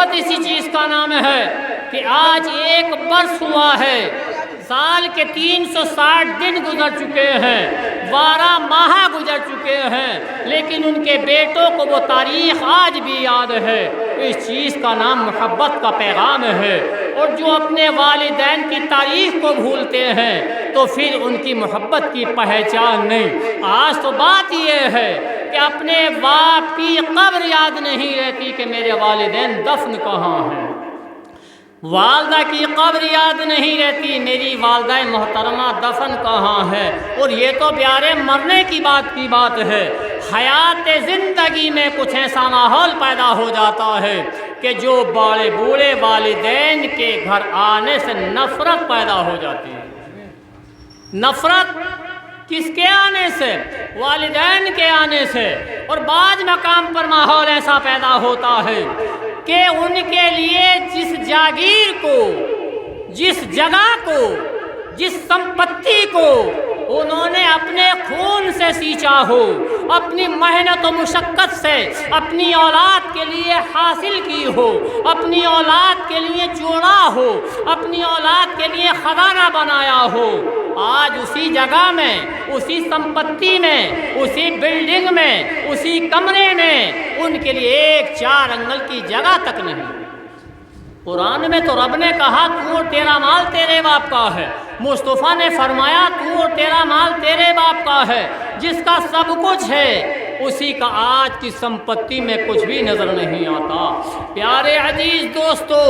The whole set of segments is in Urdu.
محبت اسی چیز کا نام ہے کہ آج 1 برس ہوا ہے، سال کے 360 دن گزر چکے ہیں، 12 ماہ گزر چکے ہیں، لیکن ان کے بیٹوں کو وہ تاریخ آج بھی یاد ہے۔ اس چیز کا نام محبت کا پیغام ہے۔ اور جو اپنے والدین کی تاریخ کو بھولتے ہیں تو پھر ان کی محبت کی پہچان نہیں۔ آج تو بات یہ ہے کہ اپنے باپ کی قبر یاد نہیں رہتی کہ میرے والدین دفن کہاں ہیں، والدہ کی قبر یاد نہیں رہتی میری والدہ محترمہ دفن کہاں ہے۔ اور یہ تو پیارے مرنے کی بات ہے۔ حیات زندگی میں کچھ ایسا ماحول پیدا ہو جاتا ہے کہ جو بڑے بوڑھے والدین کے گھر آنے سے نفرت پیدا ہو جاتی ہے۔ نفرت کس کے آنے سے؟ والدین کے آنے سے۔ اور بعض مقام پر ماحول ایسا پیدا ہوتا ہے کہ ان کے لیے جس جاگیر کو، جس جگہ کو، جس سمپتی کو انہوں نے اپنے خون سے سینچا ہو، اپنی محنت و مشقت سے اپنی اولاد کے لیے حاصل کی ہو، اپنی اولاد کے لیے جوڑا ہو، اپنی اولاد کے لیے خزانہ بنایا ہو، آج اسی جگہ میں، اسی سمپتی میں، اسی بلڈنگ میں، اسی کمرے میں ان کے لیے 1 4 انگل کی جگہ تک نہیں۔ قرآن میں تو رب نے کہا تو اور تیرا مال تیرے باپ کا ہے، مصطفیٰ نے فرمایا تو اور تیرا مال تیرے باپ کا ہے، جس کا سب کچھ ہے اسی کا آج کی سمپتی میں کچھ بھی نظر نہیں آتا۔ پیارے عزیز دوستو،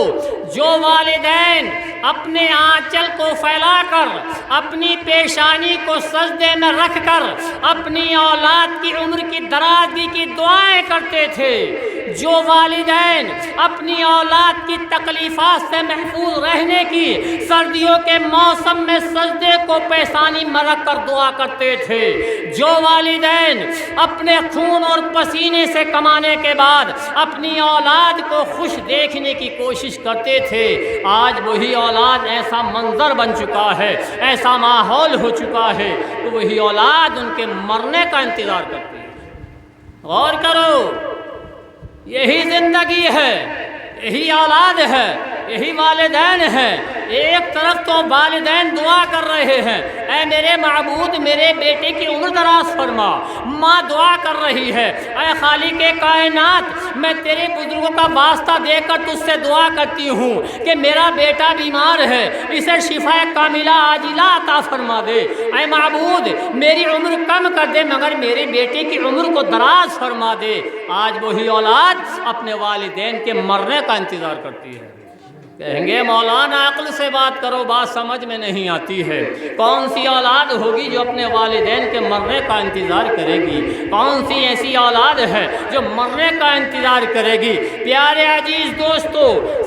جو والدین اپنے آنچل کو پھیلا کر، اپنی پیشانی کو سجدے میں رکھ کر اپنی اولاد کی عمر کی درازی کی دعائیں کرتے تھے، جو والدین اپنی اولاد کی تکلیفات سے محفوظ رہنے کی سردیوں کے موسم میں سجدے کو پیشانی میں رکھ کر دعا کرتے تھے، جو والدین اپنے خون اور پسینے سے کمانے کے بعد اپنی اولاد کو خوش دیکھنے کی کوشش کرتے تھے، آج وہی اولاد ایسا منظر بن چکا ہے، ایسا ماحول ہو چکا ہے کہ وہی اولاد ان کے مرنے کا انتظار کرتی ہے۔ غور کرو، یہی زندگی ہے، یہی اولاد ہے، یہی والدین ہیں۔ ایک طرف تو والدین دعا کر رہے ہیں، اے میرے معبود میرے بیٹے کی عمر دراز فرما، ماں دعا کر رہی ہے، اے خالق کائنات میں تیرے بزرگوں کا واسطہ دے کر تجھ سے دعا کرتی ہوں کہ میرا بیٹا بیمار ہے، اسے شفا کاملہ عاجلہ عطا فرما دے، اے معبود میری عمر کم کر دے مگر میرے بیٹے کی عمر کو دراز فرما دے۔ آج وہی اولاد اپنے والدین کے مرنے کا انتظار کرتی ہے۔ کہیں گے مولانا عقل سے بات کرو، بات سمجھ میں نہیں آتی ہے۔ کون سی اولاد ہوگی جو اپنے والدین کے مرنے کا انتظار کرے گی؟ کون سی ایسی اولاد ہے جو مرنے کا انتظار کرے گی؟ پیارے عزیز دوستو،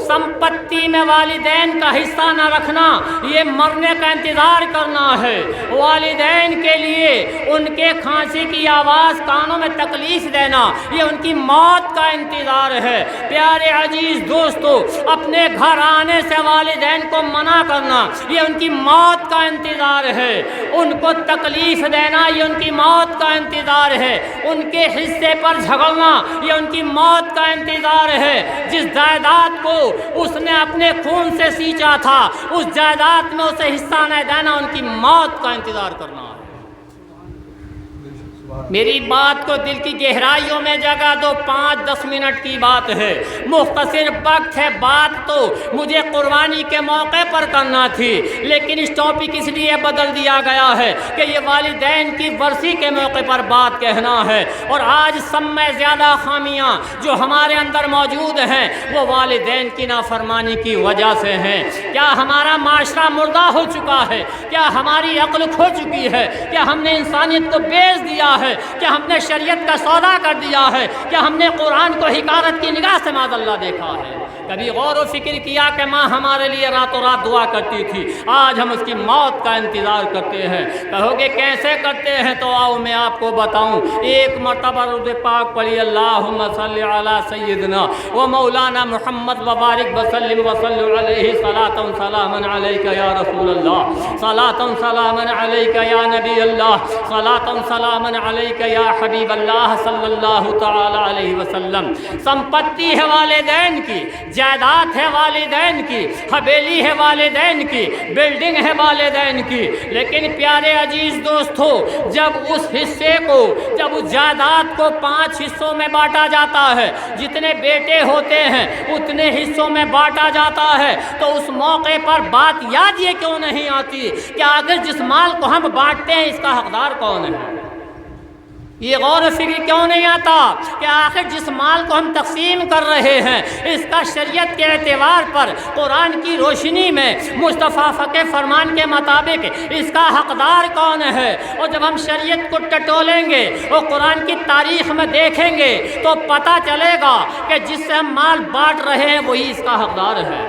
سمپتی میں والدین کا حصہ نہ رکھنا یہ مرنے کا انتظار کرنا ہے۔ والدین کے لیے ان کے کھانسی کی آواز کانوں میں تکلیف دینا یہ ان کی موت کا انتظار ہے۔ پیارے عزیز دوستو، اپنے گھر آنے سے والدین کو منع کرنا یہ ان کی موت کا انتظار ہے، ان کو تکلیف دینا یہ ان کی موت کا انتظار ہے، ان کے حصے پر جھگڑنا یہ ان کی موت کا انتظار ہے۔ جس جائیداد کو اس نے اپنے خون سے سینچا تھا اس جائیداد میں اسے حصہ نہ دینا ان کی موت کا انتظار کرنا ہے۔ میری بات کو دل کی گہرائیوں میں جگہ دو، 5-10 منٹ کی بات ہے، مختصر وقت ہے، بات تو مجھے قربانی کے موقع پر کرنا تھی لیکن اس ٹاپک اس لیے بدل دیا گیا ہے کہ یہ والدین کی برسی کے موقع پر بات کہنا ہے۔ اور آج سب میں زیادہ خامیاں جو ہمارے اندر موجود ہیں وہ والدین کی نافرمانی کی وجہ سے ہیں۔ کیا ہمارا معاشرہ مردہ ہو چکا ہے؟ کیا ہماری عقل کھو چکی ہے؟ کیا ہم نے انسانیت کو بیچ دیا ہے؟ کیا ہم نے شریعت کا سودا کر دیا ہے؟ کیا ہم نے قرآن کو حقارت کی نگاہ سے معاذ اللہ دیکھا ہے؟ کبھی غور و فکر کیا کہ ماں ہمارے لیے راتوں رات دعا کرتی تھی، آج ہم اس کی موت کا انتظار کرتے ہیں۔ کہو گے کیسے کرتے ہیں؟ تو آؤ میں آپ کو بتاؤں۔ ایک مرتبہ درود پاک پڑھی، اللہم صلی علی سیدنا و مولانا محمد وبارک وسلم وصلی علیہ، صلاۃ و سلام علیک یا رسول اللہ، صلاۃ و سلام علیک یا نبی اللہ، صلاۃ و سلام علیک علیک یا حبیب اللہ صلی اللہ تعالی علیہ وسلم۔ سمپتی ہے والدین کی، جائیداد ہے والدین کی، حویلی ہے والدین کی، بلڈنگ ہے والدین کی، لیکن پیارے عزیز دوستو، جب اس حصے کو، جب اس جائیداد کو 5 حصوں میں بانٹا جاتا ہے، جتنے بیٹے ہوتے ہیں اتنے حصوں میں بانٹا جاتا ہے، تو اس موقع پر بات یاد یہ کیوں نہیں آتی کہ آخر جس مال کو ہم بانٹتے ہیں اس کا حقدار کون ہے؟ یہ غور و فکر کیوں نہیں آتا کہ آخر جس مال کو ہم تقسیم کر رہے ہیں اس کا شریعت کے اعتبار پر، قرآن کی روشنی میں، مصطفیٰ کے فرمان کے مطابق اس کا حقدار کون ہے؟ اور جب ہم شریعت کو ٹٹولیں گے اور قرآن کی تاریخ میں دیکھیں گے تو پتہ چلے گا کہ جس سے ہم مال بانٹ رہے ہیں وہی اس کا حقدار ہے۔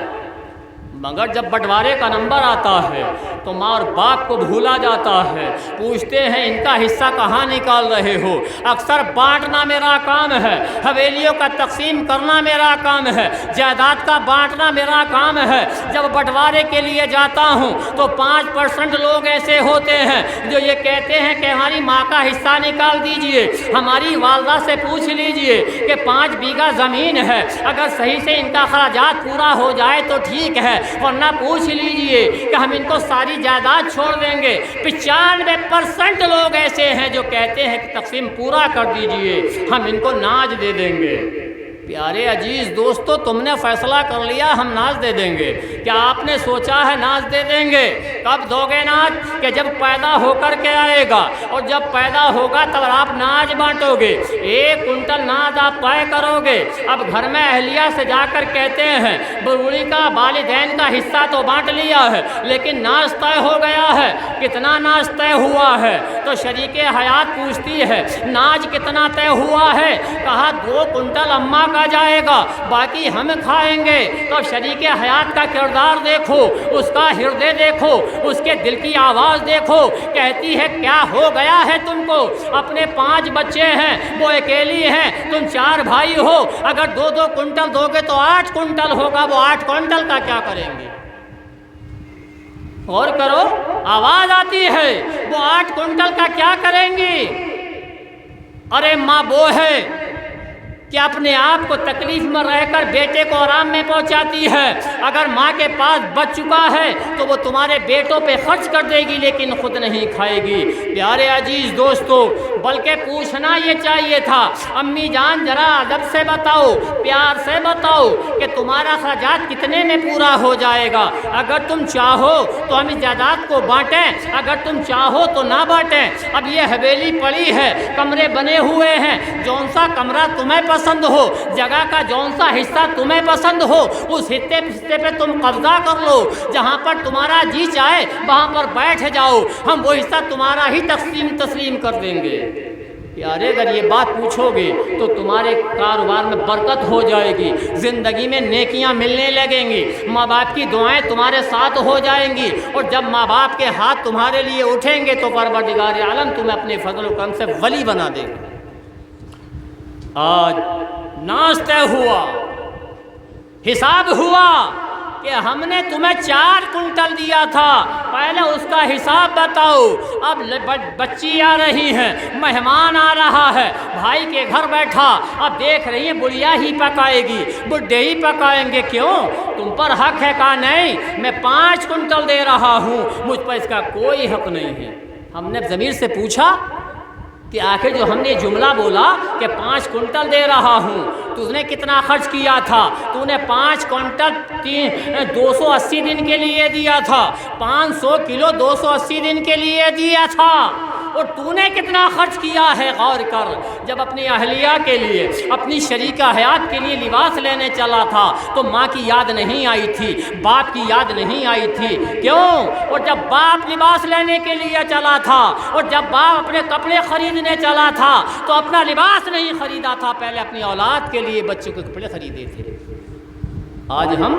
مگر جب بٹوارے کا نمبر آتا ہے تو ماں اور باپ کو بھولا جاتا ہے، پوچھتے ہیں ان کا حصہ کہاں نکال رہے ہو؟ اکثر بانٹنا میرا کام ہے، حویلیوں کا تقسیم کرنا میرا کام ہے، جائیداد کا بانٹنا میرا کام ہے۔ جب بٹوارے کے لیے جاتا ہوں تو 5% لوگ ایسے ہوتے ہیں جو یہ کہتے ہیں کہ ہماری ماں کا حصہ نکال دیجئے، ہماری والدہ سے پوچھ لیجئے کہ 5 بیگھہ زمین ہے، اگر صحیح سے ان کا اخراجات پورا ہو جائے تو ٹھیک ہے، ورنہ پوچھ لیجئے کہ ہم ان کو ساری جائیداد چھوڑ دیں گے۔ 95% لوگ ایسے ہیں جو کہتے ہیں کہ تقسیم پورا کر دیجئے، ہم ان کو ناج دے دیں گے۔ پیارے عزیز دوستو، تم نے فیصلہ کر لیا ہم ناز دے دیں گے، کیا آپ نے سوچا ہے ناز دے دیں گے؟ کب دو گے ناز؟ کہ جب پیدا ہو کر کے آئے گا، اور جب پیدا ہوگا تب آپ ناز بانٹو گے، 1 کنٹل ناز آپ طے کرو گے۔ اب گھر میں اہلیہ سے جا کر کہتے ہیں بوڑھی کا، والدین کا حصہ تو بانٹ لیا ہے لیکن ناز طے ہو گیا ہے، کتنا ناز طے ہوا ہے؟ تو شریک حیات پوچھتی ہے ناز کتنا طے ہوا ہے؟ کہا 2 کنٹل اماں کا جائے گا، باقی ہم کھائیں گے۔ تو شریک حیات کا کردار دیکھو، اس کا ہردے دیکھو، اس کے دل کی آواز دیکھو، کہتی ہے کیا ہو گیا ہے تم کو؟ اپنے 5 بچے ہیں، وہ اکیلی ہیں، تم 4 بھائی ہو، اگر 2 کنٹل دو گے تو 8 کنٹل ہوگا، وہ 8 کنٹل کا کیا کریں گے؟ غور کرو، آواز آتی ہے وہ 8 کنٹل کا کیا کریں گی؟ ارے ماں وہ ہے کہ اپنے آپ کو تکلیف میں رہ کر بیٹے کو آرام میں پہنچاتی ہے، اگر ماں کے پاس بچ چکا ہے تو وہ تمہارے بیٹوں پہ خرچ کر دے گی لیکن خود نہیں کھائے گی۔ پیارے عزیز دوستو، بلکہ پوچھنا یہ چاہیے تھا امی جان ذرا ادب سے بتاؤ، پیار سے بتاؤ کہ تمہارا اخراجات کتنے میں پورا ہو جائے گا؟ اگر تم چاہو تو ہم اس جائیداد کو بانٹیں، اگر تم چاہو تو نہ بانٹیں۔ اب یہ حویلی پڑی ہے، کمرے بنے ہوئے ہیں، جون سا کمرہ تمہیں پسند ہو، جگہ کا جون سا حصہ تمہیں پسند ہو، اس حصے پہ تم قبضہ کر لو، جہاں پر تمہارا جی چاہے وہاں پر بیٹھ جاؤ، ہم وہ حصہ تمہارا ہی تسلیم کر دیں گے۔ پیارے اگر یہ بات پوچھو گے تو تمہارے کاروبار میں برکت ہو جائے گی، زندگی میں نیکیاں ملنے لگیں گی، ماں باپ کی دعائیں تمہارے ساتھ ہو جائیں گی، اور جب ماں باپ کے ہاتھ تمہارے لیے اٹھیں گے تو پروردگار عالم تمہیں اپنے فضل و کرم سے ولی بنا دے گا۔ آج ناز طے ہوا، حساب ہوا کہ ہم نے تمہیں 4 کنٹل دیا تھا، پہلے اس کا حساب بتاؤ۔ اب بچی آ رہی ہیں، مہمان آ رہا ہے، بھائی کے گھر بیٹھا، اب دیکھ رہی ہیں بڑھیا ہی پکائے گی، بڈھے ہی پکائیں گے، کیوں؟ تم پر حق ہے؟ کہا نہیں، میں 5 کنٹل دے رہا ہوں، مجھ پر اس کا کوئی حق نہیں ہے۔ ہم نے ضمیر سے پوچھا کہ آخر جو ہم نے جملہ بولا کہ 5 کنٹل دے رہا ہوں، تو نے کتنا خرچ کیا تھا؟ تو نے 5 کنٹل 280 دن کے لیے دیا تھا، 500 کلو 280 دن کے لیے دیا تھا، اور تو نے کتنا خرچ کیا ہے؟ غور کر، جب اپنی اہلیہ کے لیے، اپنی شریکہ حیات کے لیے لباس لینے چلا تھا تو ماں کی یاد نہیں آئی تھی، باپ کی یاد نہیں آئی تھی، کیوں؟ اور جب باپ لباس لینے کے لیے چلا تھا، اور جب باپ اپنے کپڑے خریدنے چلا تھا تو اپنا لباس نہیں خریدا تھا، پہلے اپنی اولاد کے لیے بچوں کے کپڑے خریدے تھے۔ آج ہم